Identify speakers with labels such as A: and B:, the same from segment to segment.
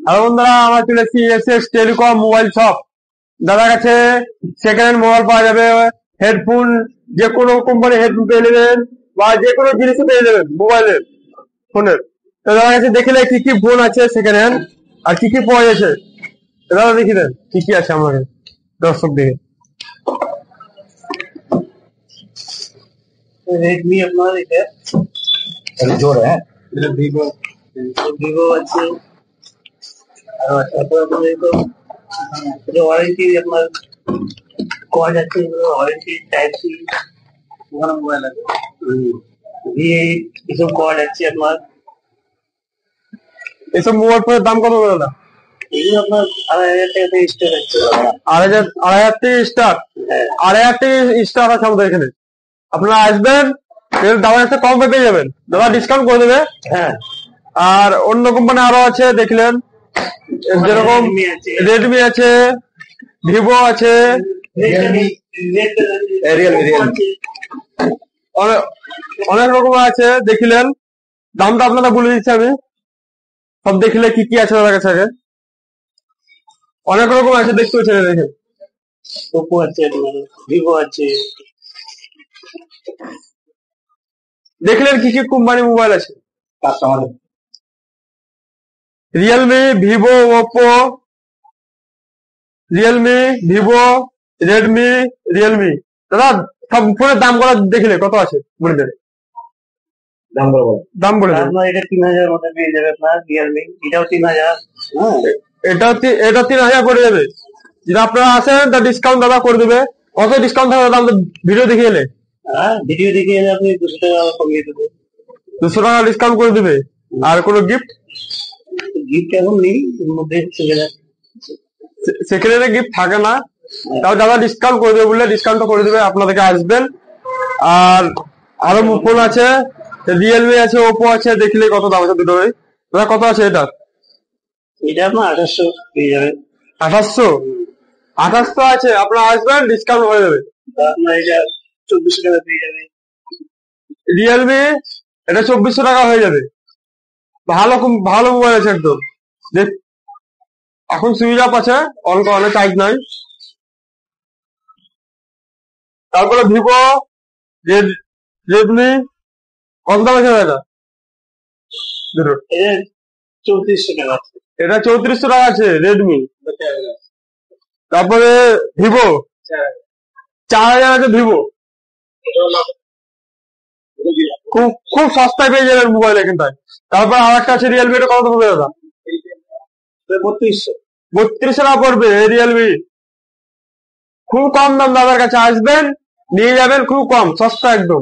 A: আর বন্ধুরা আমার চলে এসেছি এসএস টেলিকম মোবাইল শপ। দাদার কাছে সেকেন্ড হ্যান্ড মোবাইল পাওয়া যাবে, হেডফোন, যে কোনো কোম্পানি হেডফোন পেয়ে নেবেন বা যে কোনো জিনিস পেয়ে যাবেন মোবাইলের ফোনের। তো দাদার কাছে দেখলে কি কি ফোন আছে সেকেন্ড হ্যান্ড আর কি কি পাওয়া যাচ্ছে, দাদা দেখি দেন কি কি আছে আমাকে দর্শক দেখে।
B: रेडमी अपना है जोड़ है वीवो वीवो अच्छे और তারপর আপনাদের তো ওয়ারেন্টি আপনার কোয়া যাচ্ছে, ওয়ারেন্টি টাইপ সি ওখানে মোবাইল আছে V8 এসব কোয়া যাচ্ছে আপনার।
A: এসব মোবাইল ফোনের দাম কত করে দাদা?
B: এগুলো আপনার 2500 টাকা থেকে স্টার্ট হচ্ছে।
A: 2500 থেকে স্টার্ট? 2500 থেকে স্টার্ট আছে আমাদের এখানে। আপনারা আসবেন, দামের একটা কম পেয়ে যাবেন, দাদা ডিসকাউন্ট করে দেবে।
B: হ্যাঁ,
A: আর অন্য কোম্পানি আরো আছে দেখলেন, যেরকম রেডমি আছে, ভিভো আছে, অনেক রকম আছে দেখলেন। দামটা আপনারা বলে দিচ্ছি আমি, সব দেখলে কি কি আছে দাদার কাছে আগে। অনেক রকম আছে দেখতে হচ্ছে, দেখে
B: ওপো আছে, ভিভো আছে,
A: দেখলেন কি কি কোম্পানি মোবাইল আছে। Realme, Vivo, Oppo, Realme, Vivo, Redmi, Realme. দাদা সব ফোনের দাম গুলো দেখলে কত আছে বলে দেবে, দাম বলে দেবে।
B: আপনার এটা 3000 মধ্যে পেয়ে যাবে আপনার রিয়েলমি, এটাও 3000। হ্যাঁ,
A: এটা 3000 করে দেবে। যদি আপনারা আসেন তা ডিসকাউন্ট দাদা করে দেবে। কত ডিসকাউন্ট থাকবে দাদা ভিডিও দেখে এলে?
B: হ্যাঁ, ভিডিও দেখে এলে আপনি 200 টাকা কমিয়ে দেবে,
A: 200 টাকা ডিসকাউন্ট করে দেবে। আর কোনো গিফট?
B: গিফট এখন নেই, এর মধ্যে
A: সেকেন্ড হ্যান্ডে গিফট থাকে না, তাও দাদা ডিসকাউন্ট করে দেবে বললে ডিসকাউন্ট করে দেবে, আপনাদেরকে আসবেন। আর আরো ফোন আছে, রিয়েলমি আছে, ওপো আছে, দেখলে কত দাম আছে দুটোই। দাদা কত আছে এটা?
B: এটা আপনার 2800 পেয়ে যাবে।
A: 2800 আছে, আপনারা আসবেন ডিসকাউন্ট হয়ে যাবে।
B: আপনার এটা 2400 টাকা পেয়ে যাবে।
A: রিয়েলমি এটা 2400 টাকা হয়ে যাবে। ভালো ভালো মোবাইল আছে একদম। এখন সুইচ অফ আছে, অন করানো চার্জ নাই। তারপরে ভিভো, রেডমি, কত দাম আছে এটা?
B: এটা 3400 টাকা।
A: এটা 3400 টাকা আছে রেডমি। তারপরে ভিভো 4000 আছে ভিভো, খুব খুব সস্তায় পেয়ে যাবেন মোবাইল এখানটায়। তারপর আর একটা আছে রিয়েলমি, এটা কত পড়বে দাদা? 3200 টাকা পড়বে রিয়েলমি। খুব কম দাম, দাদার কাছে আসবেন নিয়ে যাবেন, খুব কম, সস্তা একদম।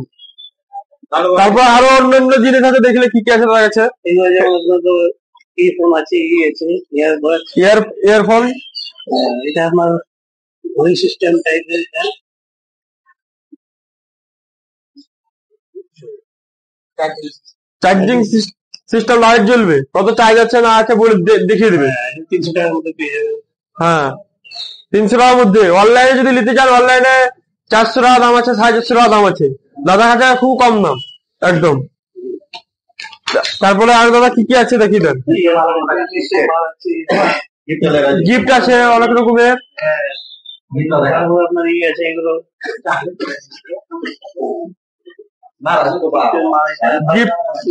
A: তারপর আরো অন্যান্য জিনিস আছে দেখলে কি কি আছে দাদার কাছে।
B: ইয়ারফোন আছে,
A: ইয়ারফোন,
B: এটা আপনার ঘড়ি সিস্টেম টাইপের,
A: চার্জিং সিস্টেম, লাইট জ্বলবে, কত চার্জ আছে না আছে বলে দেখিয়ে দেবে।
B: 300 টাকার মধ্যে পেয়ে যাবে।
A: হ্যাঁ, 300 টাকার মধ্যে। অনলাইনে যদি নিতে চান, অনলাইনে 400 টাকা দাম আছে, 450 টাকা দাম আছে। দাদার কাছে খুব কম দাম একদম। তারপরে আর দাদা কি কি আছে দেখি দেন। গিফট আছে অনেক রকমের।
B: আপনার ইয়ে আছে এগুলো,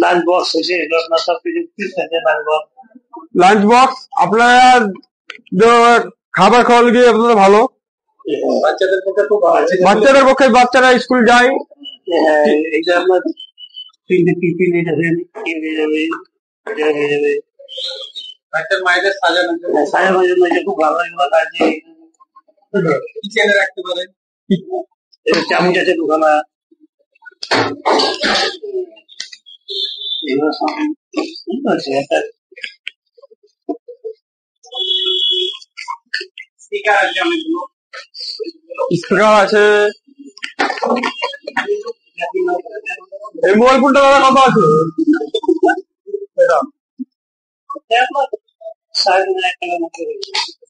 B: লাঞ্চ বক্স আছে, এগুলো আপনার সব কিছু
A: লাঞ্চ বক্স আপনার খাবার খাওয়ার গিয়ে আপনাদের ভালো, বাচ্চাদের পক্ষে, বাচ্চারা স্কুল যায়।
B: এটা আপনার 3টে টিফিন, এটা হয়ে যাবে, এটা হয়ে যাবে। বাচ্চার মায়েদের সাজানোর জন্য এটা খুব ভালো, এগুলো আছে, কিচেনে রাখতে পারেন। চামচ আছে দুখানা, এগুলো সব ঠিক আছে। একটা স্পিকার আছে, অনেকগুলো
A: স্পিকার আছে। এই মোবাইল ফোনটা দাদা কত আছে? এটা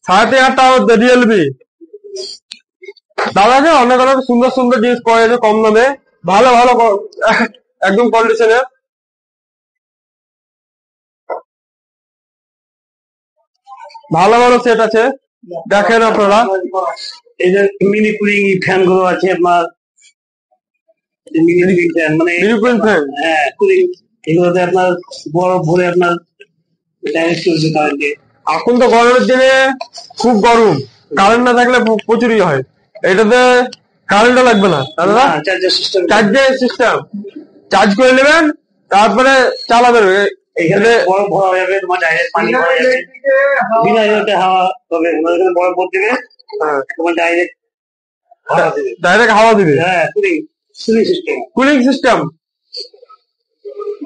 A: 3500 টাকা রিয়েলমি। দাদা আছে অনেক অনেক সুন্দর সুন্দর জিনিস পাওয়া যাচ্ছে কম দামে, ভালো ভালো একদম কন্ডিশনে। ভালো ভালো সেট আছে, দেখেন আপনারা।
B: এই যে মিনি কুলিং ফ্যান গুলো আছে আপনার, মিনি কুলিং ফ্যান মানে
A: বিলকুল ফ্যান।
B: হ্যাঁ কুলিং, এগুলোতে আপনার বরফ ভরে আপনার ডাইরেক্ট চলছে কারেন্টে।
A: এখন তো গরমের দিনে খুব গরম, কারেন্ট না থাকলে প্রচুরই হয়। এটাতে কারেন্টও লাগবে না দাদা,
B: চার্জার সিস্টেম,
A: চার্জের সিস্টেম, চার্জ করে নেবেন তারপরে চালাবেন।
B: এখানে বরফ ভরা হয়ে যাবে, তোমার ডাইরেক্ট পানি ভরা যাবে, বিনা ইয়েতে হাওয়া হবে, এখানে বরফ ভরে দেবে, তোমার ডাইরেক্ট হাওয়া দেবে,
A: ডাইরেক্ট হাওয়া দিবে।
B: হ্যাঁ cooling cooling system,
A: cooling system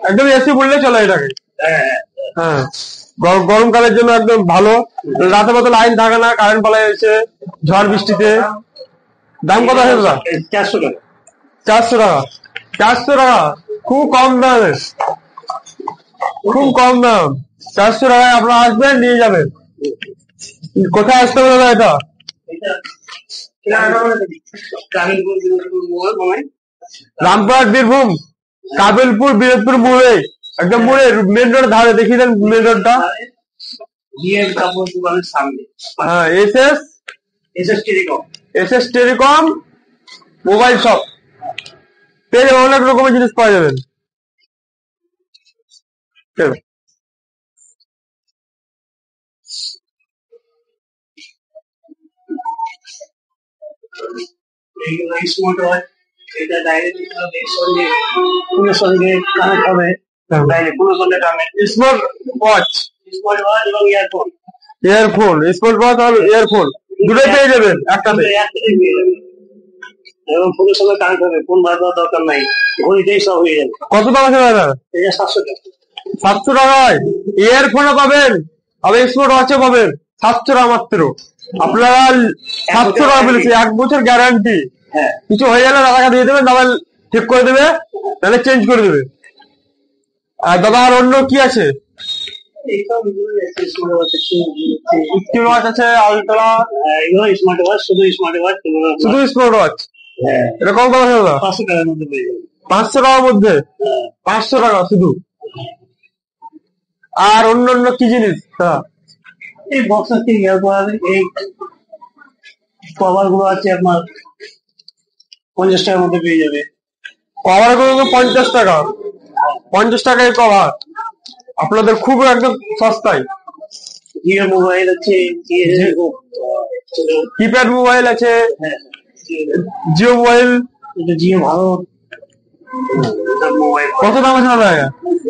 A: একদম এসি বললে চলে এটাকে।
B: হ্যাঁ
A: হ্যাঁ, গরমকালের জন্য একদম ভালো। রাতে মতো লাইন থাকে না, কারেন্ট পালাই এসে ঝড় বৃষ্টিতে। দাম কত আছে দাদা?
B: 400 টাকা।
A: 400 টাকা। 400 টাকা খুব কম দাম, খুব কম দাম। 400 টাকায় আপনারা আসবেন, নিয়ে যাবেন। কোথায় আসতে হবে দাদা এটা? রামপুরহাট, বীরভূম, কাবিলপুর, বিরোধপুর মোড়ে, একদম মোড়ে মেন রোড ধারে, দেখিয়ে দেন মেন রোডটা। হ্যাঁ, এস টেলিকম মোবাইল শপ, পেয়ে অনেক রকমের জিনিস পাওয়া যাবেন।
B: স্মার্ট ওয়াচ, এটা ডাইরেক্ট ফোনের সঙ্গে কানেক্ট হবে, ডাইরেক্ট ফোনের সঙ্গে connect.
A: Smart watch,
B: smart watch এবং ইয়ারফোন,
A: স্মার্ট ওয়াচ আর ইয়ারফোন দুটোই পেয়ে যাবেন একটাতে।
B: এবং ফোনের সঙ্গে কানেক্ট হবে, ফোন বার করার দরকার নাই, ঘড়িতেই সব হয়ে যাবে।
A: কত টাকা আছে দাদা?
B: এটা 700 টাকা।
A: 700 টাকায় ইয়ারফোনও পাবেন, আবার স্মার্ট ওয়াচও পাবেন 700 টাকা মাত্র। আপনারা 700 টাকা বলেছি, 1 বছর গ্যারান্টি।
B: হ্যাঁ,
A: কিছু হয়ে গেলে দাদাকে দিয়ে দেবেন, দাদা ঠিক করে দেবে, তাহলে চেঞ্জ করে দেবে। আর দাদা আর অন্য কি আছে? স্মার্ট ওয়াচ আছে, আলট্রা,
B: এগুলো স্মার্ট ওয়াচ, শুধু স্মার্ট ওয়াচ,
A: শুধু স্মার্ট ওয়াচ।
B: হ্যাঁ,
A: এটা কত টাকা দাদা?
B: 500 টাকার মধ্যে পেয়ে যাবে।
A: 500 টাকার মধ্যে? 500 টাকা শুধু। আর অন্য অন্য কি জিনিস দাদা?
B: এই বক্সার থেকে এই কভার গুলো আছে আপনার 50 টাকার মধ্যে পেয়ে যাবে।
A: কভার গুলো 50 টাকা? 50 টাকায় কভার আপনাদের খুব একদম সস্তায়।
B: জিও মোবাইল আছে,
A: কিপ্যাড মোবাইল আছে, জিও মোবাইল,
B: জিও ভালো মোবাইল।
A: কত দাম আছে দাদা?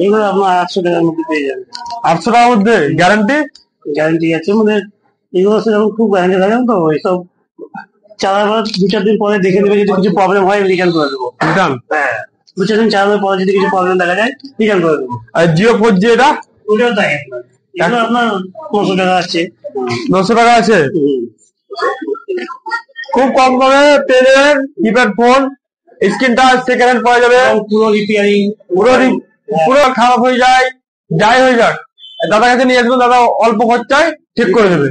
B: এগুলো আপনার 800 টাকার মধ্যে পেয়ে যাবে।
A: 800 টাকার মধ্যে গ্যারান্টি?
B: গ্যারান্টি আছে, মানে এগুলো সেরকম খুব গ্যারান্টি থাকে তো, এইসব চালাবার 2-4 দিন পরে দেখে নেবে, যদি কিছু প্রবলেম হয় রিটার্ন করে দেবো।
A: রিটার্ন?
B: হ্যাঁ, 2-4 দিন চালানোর পরে যদি কিছু প্রবলেম দেখা যায় রিটার্ন করে দেবো।
A: আর জিও 4G এটা?
B: ওটাও তাই, এগুলো আপনার 900 টাকা আছে।
A: 900 টাকা আছে? খুব কম দামে পেয়ে যাবেন কিপ্যাড ফোন। স্ক্রিনটা সেকেন্ড হ্যান্ড পাওয়া যাবে,
B: পুরো রিপেয়ারিং,
A: পুরো খারাপ হয়ে যায়, যাই হয়ে যাক দাদার কাছে নিয়ে আসবেন, দাদা অল্প খরচায় ঠিক করে দেবে।